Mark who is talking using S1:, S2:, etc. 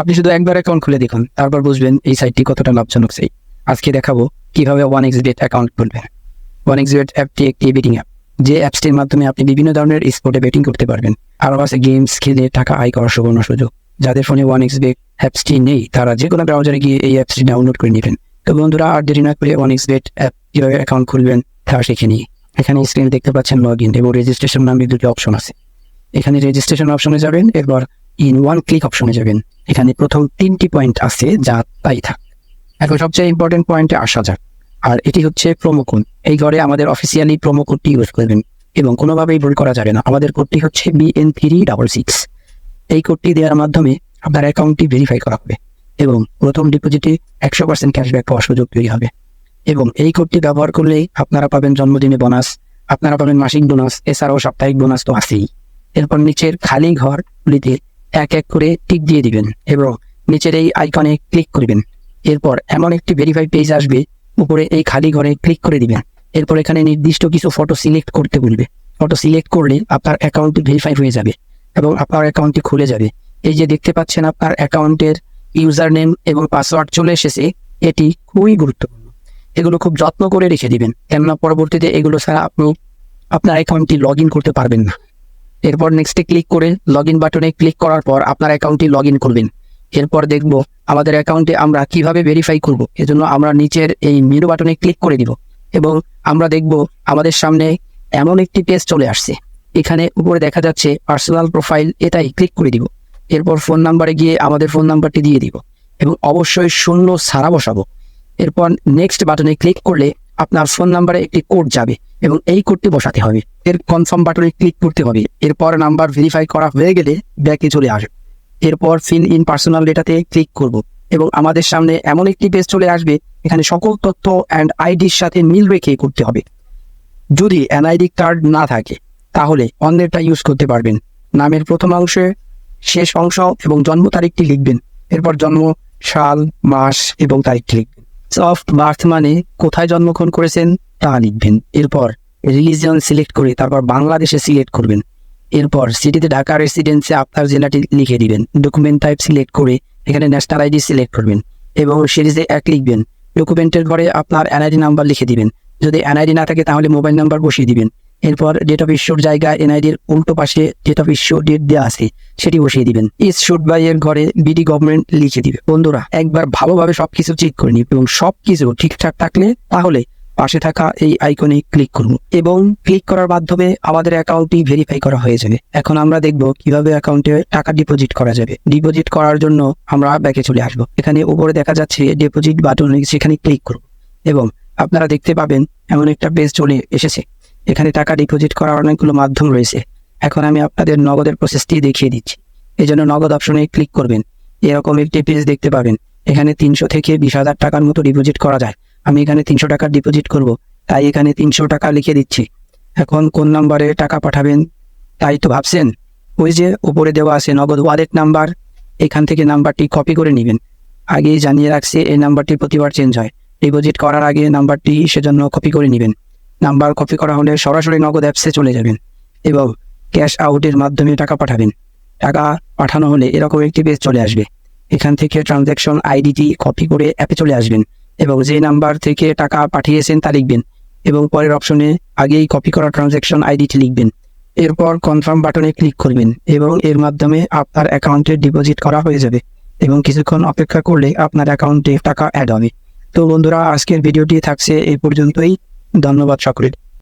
S1: আপনি শুধু একবার অ্যাকাউন্ট খুলে দেখুন, তারপর বুঝবেন এই সাইটটি কতটা লাভজনক সাইট। আজকে দেখাবো কিভাবে 1xBet অ্যাকাউন্ট খুলবেন। 1xBet অ্যাপটি একটি বেটিং অ্যাপ, যে অ্যাপসটির মাধ্যমে আপনি বিভিন্ন ধরনের স্পোর্টে বেটিং করতে পারবেন। আরও আছে গেমস খেলে টাকা আয় করার সুবর্ণ সুযোগ। যাদের ফোনে 1xBet অ্যাপসটি নেই তারা যে কোনো ব্রাউজারে গিয়ে এই অ্যাপসটি ডাউনলোড করে নেবেন। তো বন্ধুরা, আর দেরি না করে 1xBet অ্যাপ কীভাবে অ্যাকাউন্ট খুলবেন তা শিখে নিই। এখানে স্ক্রিনে দেখতে পাচ্ছেন লগ ইন এবং রেজিস্ট্রেশন নামে দুটি অপশন আছে। এখানে রেজিস্ট্রেশন অপশনে যাবেন, এরপর ইন ওয়ান ক্লিক অপশনে যাবেন। এখানে প্রথম 3টি পয়েন্ট আছে যা তাই থাক। এখন সবচেয়ে ইম্পর্টেন্ট পয়েন্টে আসা যাক, আর এটি হচ্ছে প্রোমো কোড। এই ঘরে আমাদের অফিসিয়ালি প্রোমো কোডটি ইউজ করবেন এবং কোনোভাবেই ভুল করা যাবে না। আমাদের কোডটি হচ্ছে BN366। এই কোডটি দেওয়ার মাধ্যমে আপনার অ্যাকাউন্টটি ভেরিফাই করা হবে এবং প্রথম ডিপোজিটে 100% ক্যাশব্যাক পাওয়ার সুযোগ তৈরি হবে। এবং এই কোডটি ব্যবহার করলেই আপনারা পাবেন জন্মদিনে বোনাস, আপনারা পাবেন মাসিক বোনাস, এছাড়াও সাপ্তাহিক বোনাস তো আছেই। এরপর নিচের খালি ঘরগুলিতে এক এক করে টিক দিয়ে দিবেন এবং নিচের এই আইকনে ক্লিক করবেন। এরপর এমন একটি ভেরিফাই পেজ আসবে, উপরে এই খালি ঘরে ক্লিক করে দিবেন। এরপর এখানে নির্দিষ্ট কিছু ফটো সিলেক্ট করতে বলবে। ফটো সিলেক্ট করলে আপনার অ্যাকাউন্টটি ভেরিফাই হয়ে যাবে এবং আপনার অ্যাকাউন্টটি খুলে যাবে। এই যে দেখতে পাচ্ছেন আপনার অ্যাকাউন্টের ইউজার নেম এবং পাসওয়ার্ড চলে এসেছে, এটি খুবই গুরুত্বপূর্ণ। এগুলো খুব যত্ন করে রেখে দিবেন, কেননা পরবর্তীতে এগুলো ছাড়া আপনি আপনার অ্যাকাউন্টটি লগ ইন করতে পারবেন না। এরপর নেক্সটে ক্লিক করে লগ ইন বাটনে ক্লিক করার পর আপনার অ্যাকাউন্টটি লগ ইন করবেন। এরপর দেখব আমাদের অ্যাকাউন্টে আমরা কিভাবে ভেরিফাই করব। এজন্য আমরা নিচের এই মেনু বাটনে ক্লিক করে দিব এবং আমরা দেখব আমাদের সামনে এমন একটি পেজ চলে আসছে। এখানে উপরে দেখা যাচ্ছে পার্সোনাল প্রোফাইল, এটাই ক্লিক করে দিব। এরপর ফোন নাম্বারে গিয়ে আমাদের ফোন নাম্বারটি দিয়ে দিব এবং অবশ্যই 0 ছাড়া বসাবো। এরপর নেক্সট বাটনে ক্লিক করলে আপনার ফোন নাম্বারে একটি কোড যাবে এবং এই কোডটি বসাতে হবে। এর কনফার্ম বাটনে ক্লিক করতে হবে। এরপর নাম্বার ভেরিফাই করা হয়ে গেলে ব্যাকে চলে আসবে। এরপর ফিল ইন পার্সোনাল ডেটাতে ক্লিক করব এবং আমাদের সামনে এমন একটি পেজ চলে আসবে। এখানে সকল তথ্য অ্যান্ড আইডির সাথে মিল রেখে করতে হবে। যদি এনআইডি কার্ড না থাকে তাহলে অন্যেরটা ইউজ করতে পারবেন। নামের প্রথম অংশে শেষ অংশ এবং জন্ম তারিখটি লিখবেন। এরপর জন্ম সাল, মাস এবং তারিখটি লিখবেন। অফ বার্থ মানে কোথায় জন্মগ্রহণ করেছেন তা লিখবেন। এরপর রিলিজিয়ন সিলেক্ট করে তারপর বাংলাদেশে সিলেক্ট করবেন। এরপর সিটিতে ঢাকা রেসিডেন্সে আপনার জেলাটি লিখে দিবেন। ডকুমেন্ট টাইপ সিলেক্ট করে এখানে ন্যাশনাল আইডি সিলেক্ট করবেন এবং সিরিজে 1 লিখবেন। ডকুমেন্টের ঘরে আপনার এনআইডি নাম্বার লিখে দিবেন। যদি এনআইডি না থাকে তাহলে মোবাইল নাম্বার বসিয়ে দিবেন। এরপর ডেট অফ ইস্যুর জায়গায় এনআইডির উল্টো পাশে ডেট অফ ইস্যু ডেট দেওয়া আছে, সেটি বসিয়ে দিবেন। ইস্যুড বাই এর ঘরে বিডি গভর্নমেন্ট লিখে দিবে। বন্ধুরা, একবার ভালোভাবে সবকিছু চেক করে নিন এবং সবকিছু ঠিকঠাক থাকলে তাহলে পাশে থাকা এই আইকনে ক্লিক করব এবং ক্লিক করার মাধ্যমে আমাদের অ্যাকাউন্টটি ভেরিফাই করা হয়ে যাবে। এখন আমরা দেখব কিভাবে অ্যাকাউন্টে টাকা ডিপোজিট করা যাবে। ডিপোজিট করার জন্য আমরা ব্যাকে চলে আসব। এখানে উপরে দেখা যাচ্ছে ডিপোজিট বাটন, সেখানে ক্লিক করব এবং আপনারা দেখতে পাবেন এমন একটা পেজ চলে এসেছে। এখানে টাকা ডিপোজিট করার অনেকগুলো মাধ্যম রয়েছে। এখন আমি আপনাদের নগদের প্রসেসটি দেখিয়ে দিচ্ছি। এই জন্য নগদ অপশনে ক্লিক করবেন। এরকম একটি পেজ দেখতে পাবেন। এখানে 300 থেকে 20,000 টাকার মতো ডিপোজিট করা যায়। আমি এখানে 300 টাকা ডিপোজিট করব, তাই এখানে 300 টাকা লিখে দিচ্ছি। এখন কোন নাম্বারে টাকা পাঠাবেন তাই তো ভাবছেন? ওই যে উপরে দেওয়া আছে নগদ ওয়ালেট নাম্বার, এখান থেকে নাম্বারটি কপি করে নেবেন। আগেই জানিয়ে রাখছি এই নাম্বারটি প্রতিবার চেঞ্জ হয়। ডিপোজিট করার আগে নাম্বারটি সেজন্য কপি করে নেবেন। নাম্বার কপি করা হলে সরাসরি নগদ অ্যাপসে চলে যাবেন এবং ক্যাশ আউটের মাধ্যমে টাকা পাঠাবেন। টাকা পাঠানো হলে এরকম একটি পেজ চলে আসবে। এখান থেকে ট্রানজ্যাকশন আইডিটি কপি করে অ্যাপে চলে আসবেন এবং যে নাম্বার থেকে টাকা পাঠিয়েছেন তা লিখবেন এবং পরের অপশনে আগেই কপি করা ট্রানজ্যাকশন আইডিটি লিখবেন। এরপর কনফার্ম বাটনে ক্লিক করবেন এবং এর মাধ্যমে আপনার অ্যাকাউন্টে ডিপোজিট করা হয়ে যাবে এবং কিছুক্ষণ অপেক্ষা করলে আপনার অ্যাকাউন্টে টাকা অ্যাড হবে। তো বন্ধুরা, আজকের ভিডিওটি থাকছে এই পর্যন্তই। ধন্যবাদ সকলের।